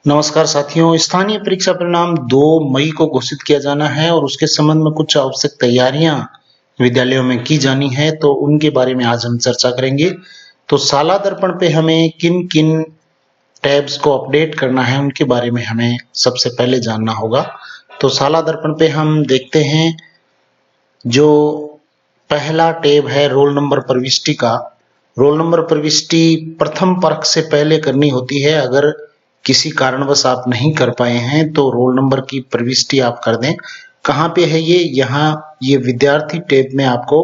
नमस्कार साथियों, स्थानीय परीक्षा परिणाम 2 मई को घोषित किया जाना है और उसके संबंध में कुछ आवश्यक तैयारियां विद्यालयों में की जानी है, तो उनके बारे में आज हम चर्चा करेंगे। तो शाला दर्पण पे हमें किन किन टैब्स को अपडेट करना है उनके बारे में हमें सबसे पहले जानना होगा। तो शाला दर्पण पे हम देखते हैं, जो पहला टैब है रोल नंबर प्रविष्टि का। रोल नंबर प्रविष्टि प्रथम परख से पहले करनी होती है। अगर किसी कारणवश आप नहीं कर पाए हैं तो रोल नंबर की प्रविष्टि आप कर दें। कहाँ पे है ये? यहाँ ये विद्यार्थी टैब में आपको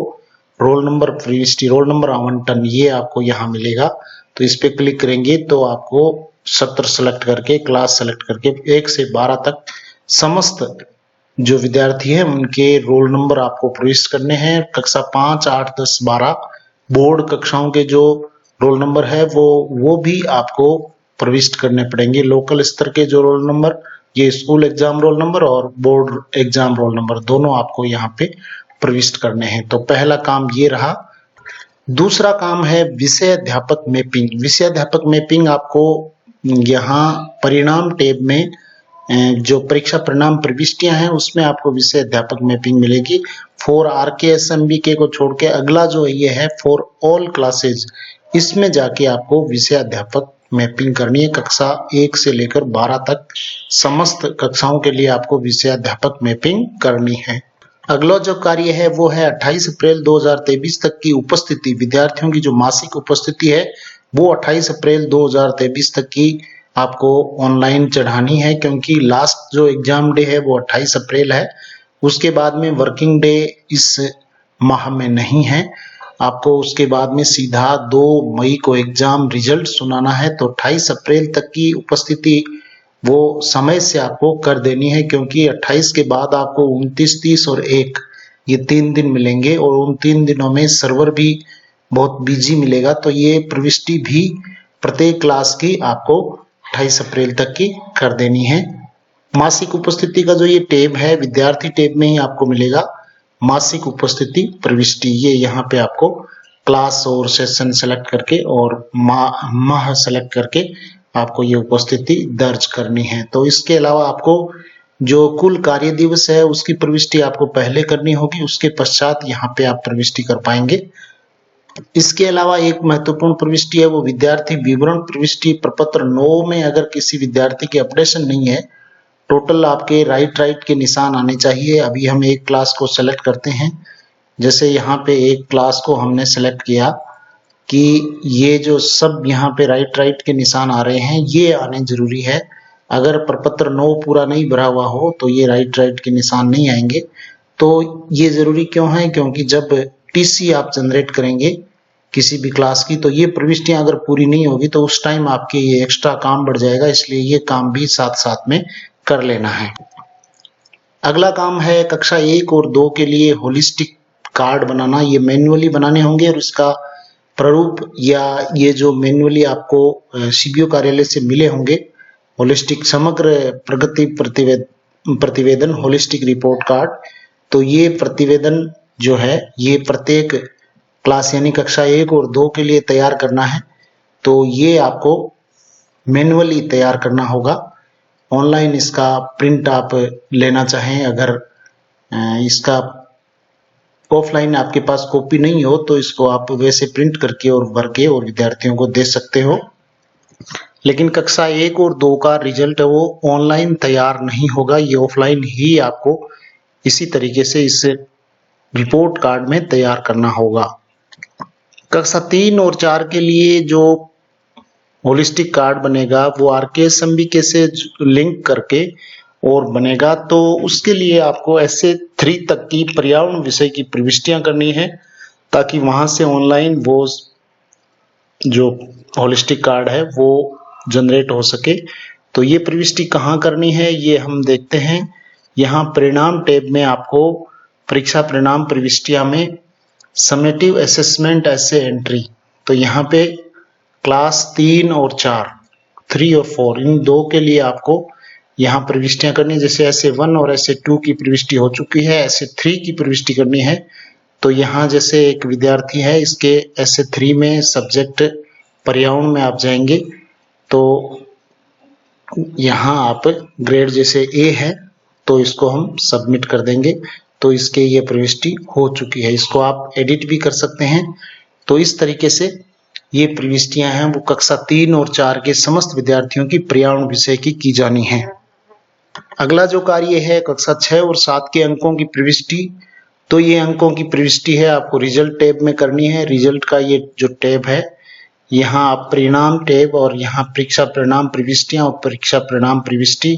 रोल नंबर प्रविष्टि, रोल नंबर आवंटन, ये आपको यहाँ मिलेगा। तो इस पे क्लिक करेंगे तो आपको सत्र सेलेक्ट करके, क्लास सेलेक्ट करके 1 से 12 तक समस्त जो विद्यार्थी हैं उनके रोल नंबर आपको प्रविष्ट करने हैं। कक्षा 5, 8, 10, 12 बोर्ड कक्षाओं के जो रोल नंबर है वो भी आपको प्रविष्ट करने पड़ेंगे। लोकल स्तर के जो रोल नंबर, ये स्कूल एग्जाम रोल नंबर और बोर्ड एग्जाम रोल नंबर, दोनों आपको यहाँ पे प्रविष्ट करने हैं। तो पहला काम ये रहा। दूसरा काम है विषय अध्यापक मैपिंग। विषय अध्यापक मैपिंग आपको यहाँ परिणाम टैब में जो परीक्षा परिणाम प्रविष्टियां हैं उसमें आपको विषय अध्यापक मैपिंग मिलेगी। फॉर आरके एसएमबीके को छोड़ के अगला जो ये है फॉर ऑल क्लासेज, इसमें जाके आपको विषय अध्यापक मैपिंग करनी है। कक्षा 1 से लेकर 12 तक समस्त कक्षाओं के लिए आपको विषय अध्यापक मैपिंग करनी है। अगला जो कार्य है वो है 28 अप्रैल 2023 तक की उपस्थिति। विद्यार्थियों की जो मासिक उपस्थिति है वो 28 अप्रैल 2023 तक की आपको ऑनलाइन चढ़ानी है, क्योंकि लास्ट जो एग्जाम डे है वो 28 अप्रैल है। उसके बाद में वर्किंग डे इस माह में नहीं है। आपको उसके बाद में सीधा 2 मई को एग्जाम रिजल्ट सुनाना है। तो 28 अप्रैल तक की उपस्थिति वो समय से आपको कर देनी है, क्योंकि 28 के बाद आपको 29, 30 और 1 ये 3 दिन मिलेंगे और उन 3 दिनों में सर्वर भी बहुत बिजी मिलेगा। तो ये प्रविष्टि भी प्रत्येक क्लास की आपको 28 अप्रैल तक की कर देनी है। मासिक उपस्थिति का जो ये टैब है विद्यार्थी टैब में ही आपको मिलेगा। मासिक उपस्थिति प्रविष्टि, ये यहाँ पे आपको क्लास और सेशन सेलेक्ट करके और माह सेलेक्ट करके आपको ये उपस्थिति दर्ज करनी है। तो इसके अलावा आपको जो कुल कार्य दिवस है उसकी प्रविष्टि आपको पहले करनी होगी, उसके पश्चात यहाँ पे आप प्रविष्टि कर पाएंगे। इसके अलावा एक महत्वपूर्ण प्रविष्टि है वो विद्यार्थी विवरण प्रविष्टि। प्रपत्र 9 में अगर किसी विद्यार्थी की अपडेशन नहीं है, टोटल आपके राइट के निशान आने चाहिए। अभी हम एक क्लास को सेलेक्ट करते हैं। जैसे यहाँ पे एक क्लास को हमने सेलेक्ट किया कि ये जो सब यहाँ पे राइट के निशान आ रहे हैं, ये आने जरूरी है। अगर प्रपत्र 9 पूरा नहीं भरा हुआ हो तो ये राइट के निशान नहीं आएंगे। तो ये जरूरी क्यों है? क्योंकि जब टीसी आप जनरेट करेंगे किसी भी क्लास की, तो ये प्रविष्टियां अगर पूरी नहीं होगी तो उस टाइम आपके ये एक्स्ट्रा काम बढ़ जाएगा, इसलिए ये काम भी साथ साथ में कर लेना है। अगला काम है कक्षा 1 और 2 के लिए होलिस्टिक कार्ड बनाना। ये मैन्युअली बनाने होंगे और इसका प्रारूप या ये जो मैन्युअली आपको सीबीओ कार्यालय से मिले होंगे, होलिस्टिक समग्र प्रगति प्रतिवेदन होलिस्टिक रिपोर्ट कार्ड। तो ये प्रतिवेदन जो है ये प्रत्येक क्लास यानी कक्षा 1 और 2 के लिए तैयार करना है। तो ये आपको मैन्युअली तैयार करना होगा। ऑनलाइन इसका प्रिंट आप लेना चाहें, अगर इसका ऑफलाइन आपके पास कॉपी नहीं हो तो इसको आप वैसे प्रिंट करके और भर के और विद्यार्थियों को दे सकते हो। लेकिन कक्षा 1 और 2 का रिजल्ट वो ऑनलाइन तैयार नहीं होगा, ये ऑफलाइन ही आपको इसी तरीके से इस रिपोर्ट कार्ड में तैयार करना होगा। कक्षा 3 और 4 के लिए जो होलिस्टिक कार्ड बनेगा वो आरकेएसएमबीके से लिंक करके और बनेगा। तो उसके लिए आपको ऐसे 3 तक की पर्यावरण विषय की प्रविष्टियां करनी है, ताकि वहां से ऑनलाइन वो जो होलिस्टिक कार्ड है वो जनरेट हो सके। तो ये प्रविष्टि कहाँ करनी है ये हम देखते हैं। यहाँ परिणाम टैब में आपको परीक्षा परिणाम प्रविष्टियां में समेटिव असेसमेंट ऐसे एंट्री, तो यहाँ पे क्लास 3 और 4, 3 और 4 इन 2 के लिए आपको यहाँ प्रविष्टियां करनी है। जैसे ऐसे 1 और ऐसे 2 की प्रविष्टि हो चुकी है, ऐसे 3 की प्रविष्टि करनी है। तो यहाँ जैसे एक विद्यार्थी है, इसके ऐसे 3 में सब्जेक्ट पर्यावरण में आप जाएंगे तो यहाँ आप ग्रेड जैसे ए है तो इसको हम सबमिट कर देंगे, तो इसके ये प्रविष्टि हो चुकी है। इसको आप एडिट भी कर सकते हैं। तो इस तरीके से ये प्रविष्टियां हैं वो कक्षा 3 और 4 के समस्त विद्यार्थियों की पर्यावरण विषय की जानी है। अगला जो कार्य है कक्षा 6 और 7 के अंकों की प्रविष्टि। तो ये अंकों की प्रविष्टि है आपको रिजल्ट टैब में करनी है। रिजल्ट का ये जो टैब है, यहाँ आप परिणाम टैब और यहाँ परीक्षा परिणाम प्रविष्टियां और परीक्षा परिणाम प्रविष्टि,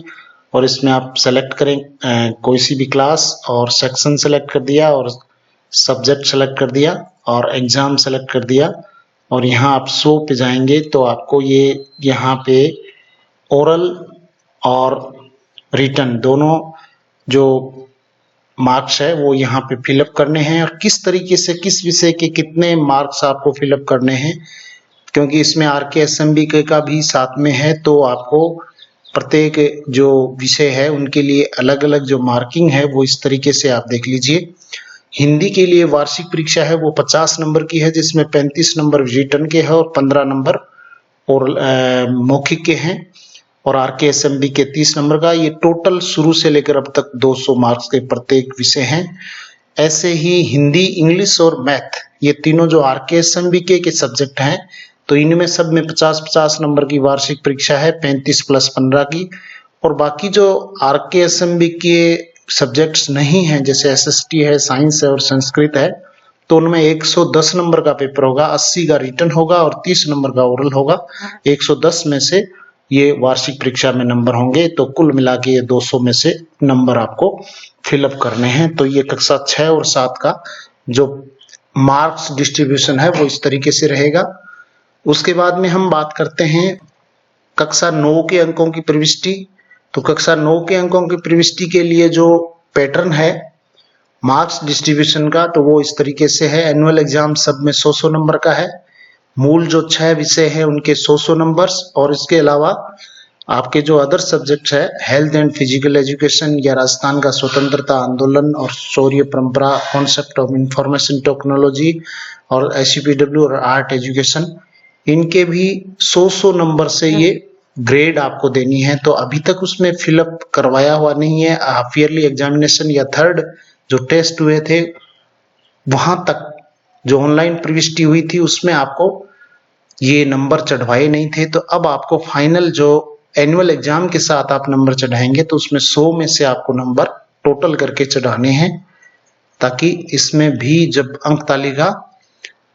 और इसमें आप सेलेक्ट करें कोई सी भी क्लास और सेक्शन सेलेक्ट कर दिया और सब्जेक्ट सेलेक्ट कर दिया और एग्जाम सेलेक्ट कर दिया, और यहाँ आप शो पे जाएंगे तो आपको ये यहाँ पे ओरल और रिटन दोनों जो मार्क्स है वो यहाँ पे फिलअप करने हैं, और किस तरीके से किस विषय के कितने मार्क्स आपको फिलअप करने हैं, क्योंकि इसमें RKSMB का भी साथ में है। तो आपको प्रत्येक जो विषय है उनके लिए अलग अलग जो मार्किंग है वो इस तरीके से आप देख लीजिए। हिंदी के लिए वार्षिक परीक्षा है वो 50 नंबर की है, जिसमें 35 नंबर रिटन के हैं और 15 नंबर और मौखिक के हैं, और RKSMB के 30 नंबर का। ये टोटल शुरू से लेकर अब तक 200 मार्क्स के प्रत्येक विषय हैं। ऐसे ही हिंदी, इंग्लिश और मैथ, ये तीनों जो RKSMB के सब्जेक्ट हैं, तो इनमें सब में 50-50 नंबर की वार्षिक परीक्षा है, 35 + 15 की। और बाकी जो RKSMB के सब्जेक्ट्स नहीं हैं, जैसे SST है, साइंस है और संस्कृत है, तो उनमें 110 नंबर का पेपर होगा, 80 का रिटन होगा और 30 नंबर का ओरल होगा। 110 में से ये वार्षिक परीक्षा में नंबर होंगे, तो कुल मिला के ये 200 में से नंबर आपको फिलअप करने हैं। तो ये कक्षा 6 और 7 का जो मार्क्स डिस्ट्रीब्यूशन है वो इस तरीके से रहेगा। उसके बाद में हम बात करते हैं कक्षा 9 के अंकों की प्रविष्टि। तो कक्षा 9 के अंकों की प्रविष्टि के लिए जो पैटर्न है मार्क्स डिस्ट्रीब्यूशन का, तो वो इस तरीके से है। एनुअल एग्जाम सब में 100-100 नंबर का है। मूल जो 6 विषय है उनके 100-100 नंबर्स, और इसके अलावा आपके जो अदर सब्जेक्ट है, हेल्थ एंड फिजिकल एजुकेशन या राजस्थान का स्वतंत्रता आंदोलन और शौर्य परंपरा, कॉन्सेप्ट ऑफ इंफॉर्मेशन टेक्नोलॉजी और SUPW और आर्ट एजुकेशन, इनके भी 100-100 नंबर से ये ग्रेड आपको देनी है। तो अभी तक उसमें फिलअप करवाया हुआ नहीं है। हाफ ईयरली एग्जामिनेशन या थर्ड जो टेस्ट हुए थे वहां तक जो ऑनलाइन प्रविष्टि हुई थी उसमें आपको ये नंबर चढ़वाए नहीं थे। तो अब आपको फाइनल जो एनुअल एग्जाम के साथ आप नंबर चढ़ाएंगे तो उसमें 100 में से आपको नंबर टोटल करके चढ़ाने हैं, ताकि इसमें भी जब अंक तालिका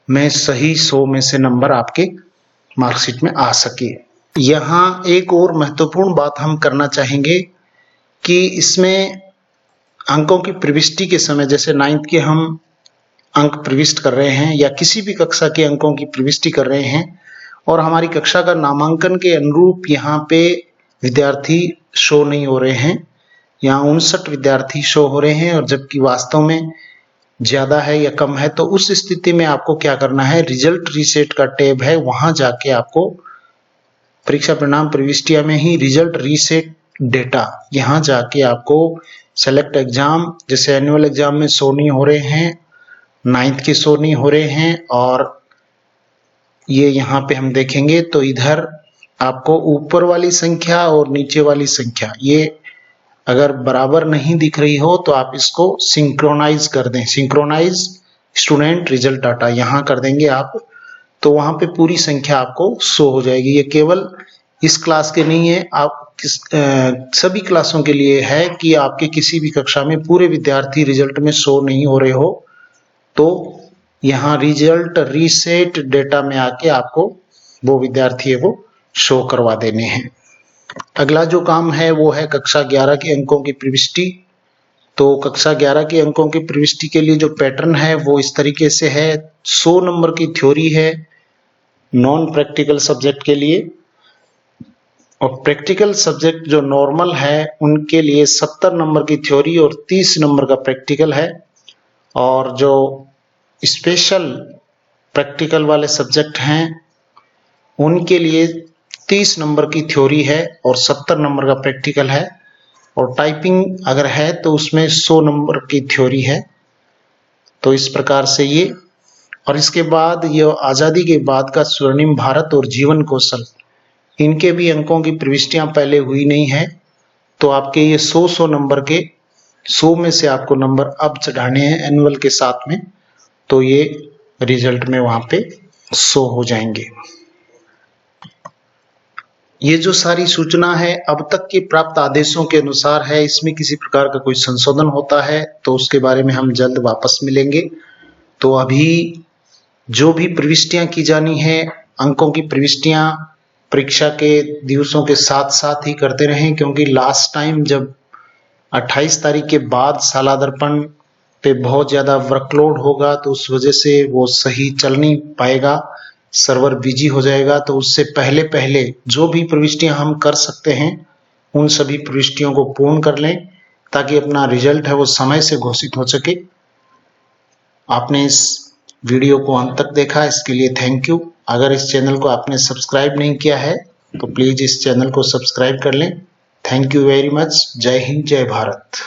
में सही 100 में से नंबर आपके मार्कशीट में आ सके। यहाँ एक और महत्वपूर्ण बात हम करना चाहेंगे कि इसमें अंकों की प्रविष्टि के समय, जैसे 9th के हम अंक प्रविष्ट कर रहे हैं या किसी भी कक्षा के अंकों की प्रविष्टि कर रहे हैं, और हमारी कक्षा का नामांकन के अनुरूप यहाँ पे विद्यार्थी शो नहीं हो रहे हैं। यहाँ 59 विद्यार्थी शो हो रहे हैं, और जबकि वास्तव में ज्यादा है या कम है। तो उस स्थिति में आपको क्या करना है, रिजल्ट रीसेट का टैब है, वहां जाके आपको परीक्षा परिणाम प्रविष्टियां में ही रिजल्ट रीसेट डेटा, यहाँ जाके आपको सेलेक्ट एग्जाम, जैसे एनुअल एग्जाम में शो नहीं हो रहे हैं, 9th के शो नहीं हो रहे हैं, और ये यहाँ पे हम देखेंगे तो इधर आपको ऊपर वाली संख्या और नीचे वाली संख्या ये अगर बराबर नहीं दिख रही हो तो आप इसको सिंक्रोनाइज कर दें। सिंक्रोनाइज स्टूडेंट रिजल्ट डाटा यहाँ कर देंगे आप, तो वहां पे पूरी संख्या आपको शो हो जाएगी। ये केवल इस क्लास के नहीं है, आप सभी क्लासों के लिए है कि आपके किसी भी कक्षा में पूरे विद्यार्थी रिजल्ट में शो नहीं हो रहे हो तो यहाँ रिजल्ट रीसेट डेटा में आके आपको वो विद्यार्थी है वो शो करवा देने हैं। अगला जो काम है वो है कक्षा 11 के अंकों की प्रविष्टि। तो कक्षा 11 के अंकों की प्रविष्टि के लिए जो पैटर्न है वो इस तरीके से है। 100 नंबर की थ्योरी है नॉन प्रैक्टिकल सब्जेक्ट के लिए, और प्रैक्टिकल सब्जेक्ट जो नॉर्मल है उनके लिए 70 नंबर की थ्योरी और 30 नंबर का प्रैक्टिकल है, और जो स्पेशल प्रैक्टिकल वाले सब्जेक्ट हैं उनके लिए 30 नंबर की थ्योरी है और 70 नंबर का प्रैक्टिकल है, और टाइपिंग अगर है तो उसमें 100 नंबर की थ्योरी है। तो इस प्रकार से ये, और इसके बाद ये आज़ादी के बाद का स्वर्णिम भारत और जीवन कौशल, इनके भी अंकों की प्रविष्टियां पहले हुई नहीं है, तो आपके ये 100 नंबर के 100 में से आपको नंबर अब चढ़ाने हैं एनुअल के साथ में, तो ये रिजल्ट में वहां पे शो हो जाएंगे। ये जो सारी सूचना है अब तक के प्राप्त आदेशों के अनुसार है, इसमें किसी प्रकार का कोई संशोधन होता है तो उसके बारे में हम जल्द वापस मिलेंगे। तो अभी जो भी प्रविष्टियां की जानी है, अंकों की प्रविष्टियां परीक्षा के दिवसों के साथ साथ ही करते रहें, क्योंकि लास्ट टाइम जब 28 तारीख के बाद सालादर्पण पे बहुत ज्यादा वर्कलोड होगा तो उस वजह से वो सही चल नहीं पाएगा, सर्वर बिजी हो जाएगा। तो उससे पहले पहले जो भी प्रविष्टियां हम कर सकते हैं उन सभी प्रविष्टियों को पूर्ण कर लें ताकि अपना रिजल्ट है वो समय से घोषित हो सके। आपने इस वीडियो को अंत तक देखा, इसके लिए थैंक यू। अगर इस चैनल को आपने सब्सक्राइब नहीं किया है तो प्लीज इस चैनल को सब्सक्राइब कर लें। Thank you very much. जय हिंद, जय भारत।